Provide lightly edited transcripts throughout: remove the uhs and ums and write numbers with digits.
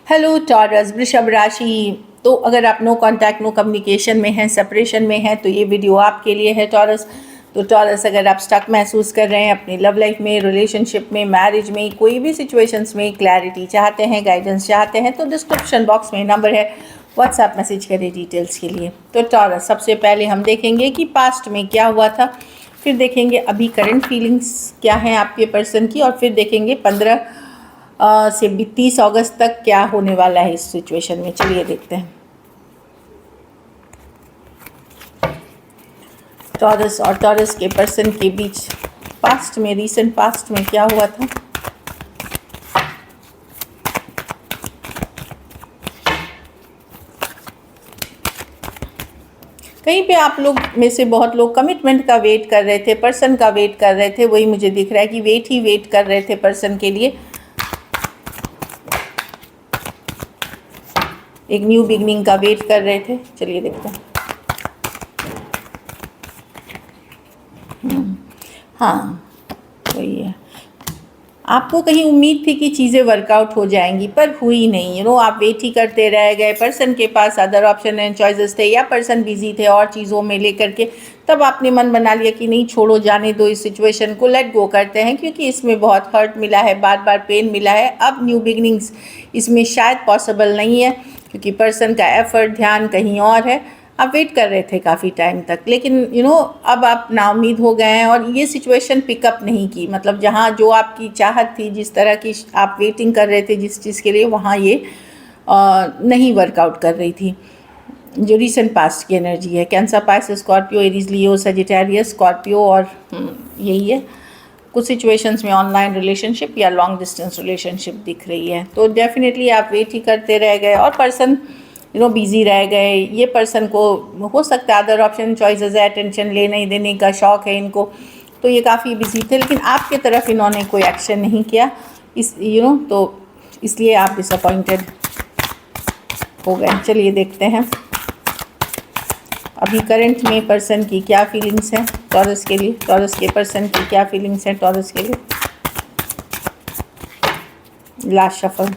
Hello taurus, वृषभ राशि। तो अगर आप नो कांटेक्ट नो कम्युनिकेशन में हैं, सेपरेशन में हैं, तो ये वीडियो आपके लिए है टॉरस। तो टॉरस, अगर आप स्टक महसूस कर रहे हैं अपनी लव लाइफ में, रिलेशनशिप में, मैरिज में, कोई भी सिचुएशंस में क्लैरिटी चाहते हैं, गाइडेंस चाहते हैं, तो डिस्क्रिप्शन बॉक्स में नंबर है, व्हाट्सएप मैसेज करें डिटेल्स के लिए। तो टॉरस, सबसे पहले हम देखेंगे कि पास्ट में क्या हुआ था, फिर देखेंगे अभी करंट फीलिंग्स क्या हैं आपके पर्सन की, और फिर देखेंगे 15 से 30 अगस्त तक क्या होने वाला है इस सिचुएशन में। चलिए देखते हैं टॉरस और टॉरस के पर्सन के बीच पास्ट में, रीसेंट पास्ट में क्या हुआ था। कहीं पे आप लोग में से बहुत लोग कमिटमेंट का वेट कर रहे थे, पर्सन का वेट कर रहे थे। वही मुझे दिख रहा है कि वेट कर रहे थे पर्सन के लिए, एक न्यू बिगनिंग का वेट कर रहे थे। चलिए देखते हैं। हाँ, वही है। आपको कहीं उम्मीद थी कि चीज़ें वर्कआउट हो जाएंगी, पर हुई नहीं। आप वेट ही करते रह गए। पर्सन के पास अदर ऑप्शन एंड चॉइसेस थे, या पर्सन बिजी थे और चीज़ों में लेकर के। तब आपने मन बना लिया कि नहीं, छोड़ो, जाने दो, इस सिचुएशन को लेट गो करते हैं, क्योंकि इसमें बहुत हर्ट मिला है, बार बार पेन मिला है। अब न्यू बिगनिंग्स इसमें शायद पॉसिबल नहीं है, क्योंकि पर्सन का एफर्ट, ध्यान कहीं और है। आप वेट कर रहे थे काफ़ी टाइम तक, लेकिन अब आप नाउम्मीद हो गए हैं, और ये सिचुएशन पिकअप नहीं की। मतलब जहाँ जो आपकी चाहत थी, जिस तरह की आप वेटिंग कर रहे थे जिस चीज़ के लिए, वहाँ ये नहीं वर्कआउट कर रही थी। जो रीसेंट पास्ट की एनर्जी है, कैंसर, पाइसेस, स्कॉर्पियो, एरीज, लियो, सजिटेरियस, स्कॉर्पियो, और यही है। कुछ सिचुएशंस में ऑनलाइन रिलेशनशिप या लॉन्ग डिस्टेंस रिलेशनशिप दिख रही है। तो डेफिनेटली आप वेट ही करते रह गए, और पर्सन बिजी रह गए। ये पर्सन को हो सकता है अदर ऑप्शन चॉइसेस है, अटेंशन लेने देने का शौक है इनको, तो ये काफ़ी बिजी थे, लेकिन आपके तरफ इन्होंने कोई एक्शन नहीं किया। तो इसलिए आप डिसअपॉइंटेड हो गए। चलिए देखते हैं अभी करंट में पर्सन की क्या फीलिंग्स हैं टॉरस के लिए। टॉरस के पर्सन की क्या फीलिंग्स हैं टॉरस के लिए। Last shuffle.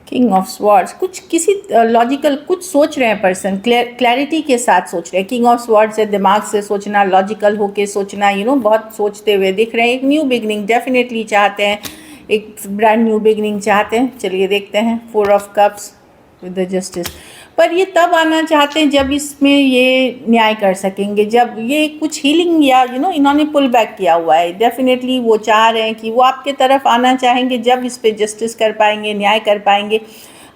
King of swords, कुछ किसी लॉजिकल कुछ सोच रहे हैं पर्सन, क्लैरिटी के साथ सोच रहे हैं। किंग ऑफ स्वॉर्ड्स से दिमाग से सोचना, लॉजिकल होके सोचना, बहुत सोचते हुए दिख रहे हैं। एक न्यू बिगनिंग डेफिनेटली चाहते हैं, एक ब्रांड न्यू बिगनिंग चाहते हैं। चलिए देखते हैं 4 of cups with the justice. पर ये तब आना चाहते हैं जब इसमें ये न्याय कर सकेंगे, जब ये कुछ हीलिंग या इन्होंने पुल बैक किया हुआ है। डेफिनेटली वो चाह रहे हैं कि वो आपके तरफ आना चाहेंगे, जब इस पे जस्टिस कर पाएंगे, न्याय कर पाएंगे।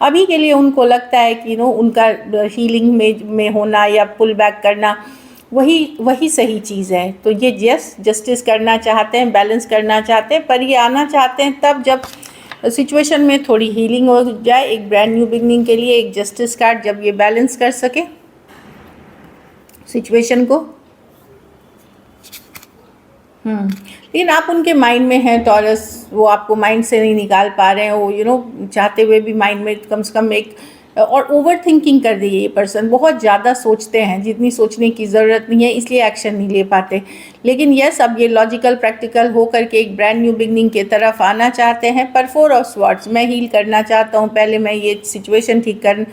अभी के लिए उनको लगता है कि उनका हीलिंग में होना या पुल बैक करना वही सही चीज़ है। तो ये जस्टिस करना चाहते हैं, बैलेंस करना चाहते हैं, पर ये आना चाहते हैं तब जब सिचुएशन में थोड़ी हीलिंग हो जाए, एक ब्रांड न्यू बिगनिंग के लिए एक जस्टिस कार्ड, जब ये बैलेंस कर सके सिचुएशन को। लेकिन आप उनके माइंड में हैं टॉरस, वो आपको माइंड से नहीं निकाल पा रहे हैं। वो चाहते हुए भी माइंड में कम से कम एक, और ओवर थिंकिंग कर दी है ये पर्सन। बहुत ज़्यादा सोचते हैं, जितनी सोचने की ज़रूरत नहीं है, इसलिए एक्शन नहीं ले पाते। लेकिन यस, अब ये लॉजिकल प्रैक्टिकल हो करके एक ब्रांड न्यू बिगनिंग के तरफ आना चाहते हैं। पर 4 ऑफ स्वॉर्ड्स, मैं हील करना चाहता हूँ, पहले मैं ये सिचुएशन ठीक कर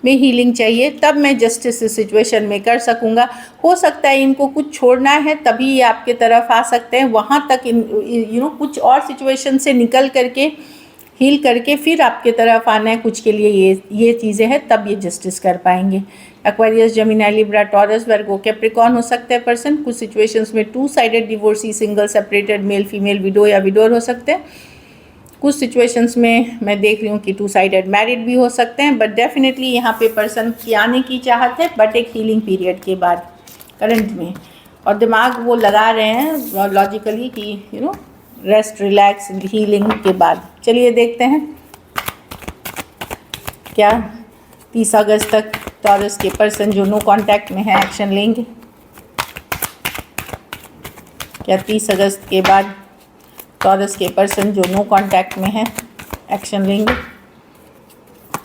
में हीलिंग चाहिए, तब मैं जस्टिस इस सिचुएशन में कर सकूँगा। हो सकता है इनको कुछ छोड़ना है, तभी ये आपके तरफ आ सकते हैं। वहाँ तक कुछ और सिचुएशन से निकल करके हील करके फिर आपके तरफ आना है कुछ के लिए। ये चीज़ें हैं, तब ये जस्टिस कर पाएंगे। Aquarius, Gemini, Libra, taurus, Virgo, Capricorn हो सकते हैं पर्सन। कुछ सिचुएशंस में 2 sided divorcee, single, separated, male female, window या विडोर हो सकते हैं। कुछ सिचुएशंस में मैं देख रही हूँ कि 2 साइडेड मैरिड भी हो सकते हैं। बट डेफिनेटली यहाँ पे पर्सन की आने की चाहत है, बट एक हीलिंग पीरियड के बाद करंट में। और दिमाग वो लगा रहे हैं लॉजिकली कि रेस्ट, रिलैक्स, हीलिंग के बाद। चलिए देखते हैं क्या 30 अगस्त तक टॉरस के पर्सन जो नो कांटेक्ट में है एक्शन लेंगे। क्या 30 अगस्त के बाद टॉरस के पर्सन जो नो कांटेक्ट में है एक्शन लेंगे।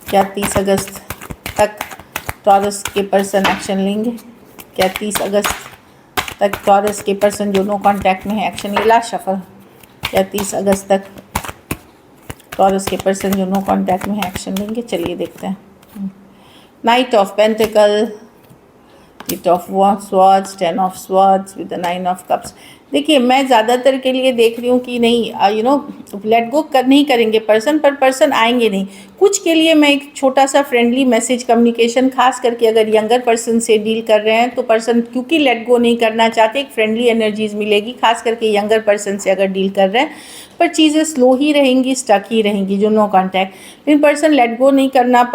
क्या 30 अगस्त तक टॉरस के पर्सन एक्शन लेंगे। क्या 30 अगस्त तक टॉरस के पर्सन जो नो कांटेक्ट में है एक्शन, ये लास्ट शफल या 30 अगस्त तक टॉरस के पर्सन जो नो कांटेक्ट में है एक्शन लेंगे। चलिए देखते हैं। Night of pentacle, Eight of Swords, Ten of Swords with the Nine of Cups। देखिए मैं ज़्यादातर के लिए देख रही हूँ कि नहीं लेट गो नहीं करेंगे पर्सन, पर पर्सन आएंगे नहीं। कुछ के लिए मैं एक छोटा सा फ्रेंडली मैसेज कम्युनिकेशन, खास करके अगर यंगर पर्सन से डील कर रहे हैं तो पर्सन क्योंकि लेट गो नहीं करना चाहते, एक फ्रेंडली एनर्जीज मिलेगी, खास करके यंगर पर्सन से अगर डील कर रहे हैं। पर चीज़ें स्लो ही रहेंगी, स्टक ही रहेंगी जो नो कॉन्टैक्ट। लेकिन पर्सन लेट गो नहीं करना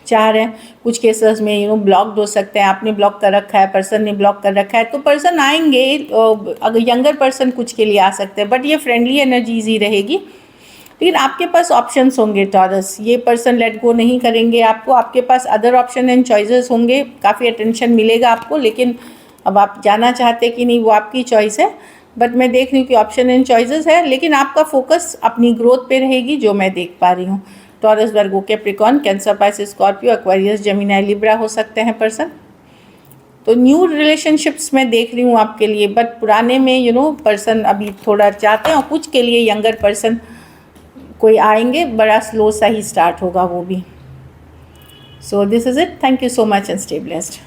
चाह रहे हैं। कुछ केसेस में ब्लॉक्ड हो सकते हैं, आपने ब्लॉक कर रखा है, पर्सन ने ब्लॉक कर रखा है, तो पर्सन आएंगे। अगर यंगर पर्सन कुछ के लिए आ सकते हैं, बट ये फ्रेंडली एनर्जीज ही रहेगी। लेकिन आपके पास ऑप्शंस होंगे टॉरस, ये पर्सन लेट गो नहीं करेंगे आपको, आपके पास अदर ऑप्शन एंड चॉइसेस होंगे, काफ़ी अटेंशन मिलेगा आपको। लेकिन अब आप जाना चाहते कि नहीं वो आपकी चॉइस है, बट मैं देख रही हूँ कि ऑप्शन एंड चॉइसेस है, लेकिन आपका फोकस अपनी ग्रोथ पे रहेगी जो मैं देख पा रही हूँ। Taurus, Virgo, Capricorn, Cancer, Pisces, Scorpio, Aquarius, Gemini, Libra हो सकते हैं पर्सन। तो न्यू रिलेशनशिप्स मैं देख रही हूँ आपके लिए, बट पुराने में पर्सन अभी थोड़ा चाहते हैं, और कुछ के लिए यंगर पर्सन कोई आएंगे, बड़ा स्लो सा ही स्टार्ट होगा वो भी। So this is it, thank you so much and stay blessed.